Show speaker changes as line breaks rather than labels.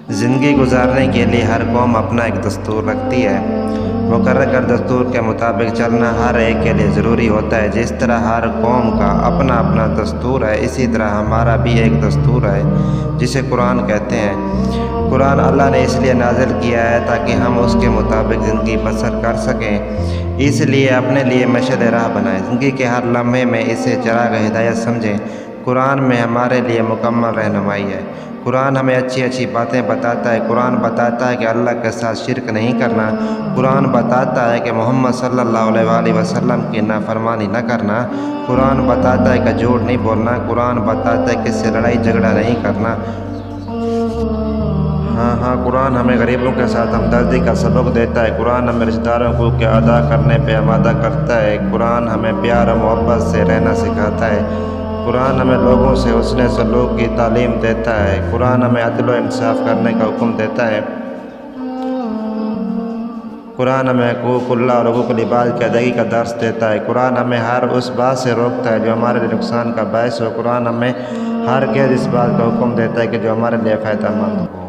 زندگی گزارنے کے لیے ہر قوم اپنا ایک دستور رکھتی ہے۔ مقرر کردہ دستور کے مطابق چلنا ہر ایک کے لیے ضروری ہوتا ہے۔ جس طرح ہر قوم کا اپنا اپنا دستور ہے، اسی طرح ہمارا بھی ایک دستور ہے جسے قرآن کہتے ہیں۔ قرآن اللہ نے اس لیے نازل کیا ہے تاکہ ہم اس کے مطابق زندگی بسر کر سکیں، اس لیے اپنے لیے مشعل راہ بنائیں، زندگی کے ہر لمحے میں اسے چراغ ہدایت سمجھیں۔ قرآن میں ہمارے لیے مکمل رہنمائی ہے۔ قرآن ہمیں اچھی اچھی باتیں بتاتا ہے۔ قرآن بتاتا ہے کہ اللہ کے ساتھ شرک نہیں کرنا۔ قرآن بتاتا ہے کہ محمد صلی اللہ علیہ وآلہ وسلم کی نافرمانی نہ کرنا۔ قرآن بتاتا ہے کہ جھوٹ نہیں بولنا۔ قرآن بتاتا ہے کہ اس سے لڑائی جھگڑا نہیں کرنا۔ قرآن ہمیں غریبوں کے ساتھ ہمدردی کا سبق دیتا ہے۔ قرآن ہمیں رشتہ داروں کو حقوق ادا کرنے پہ آمادہ کرتا ہے۔ قرآن ہمیں پیار و محبت سے رہنا سکھاتا ہے۔ قرآن ہمیں لوگوں سے حسن سلوک کی تعلیم دیتا ہے۔ قرآن ہمیں عدل و انصاف کرنے کا حکم دیتا ہے۔ قرآن ہمیں حقوق اللہ اور حقوق العباد کی ادائیگی کا درس دیتا ہے۔ قرآن ہمیں ہر اس بات سے روکتا ہے جو ہمارے لیے نقصان کا باعث ہو۔ قرآن ہمیں ہرگز اس بات کا حکم دیتا ہے کہ جو ہمارے لیے فائدہ مند ہو۔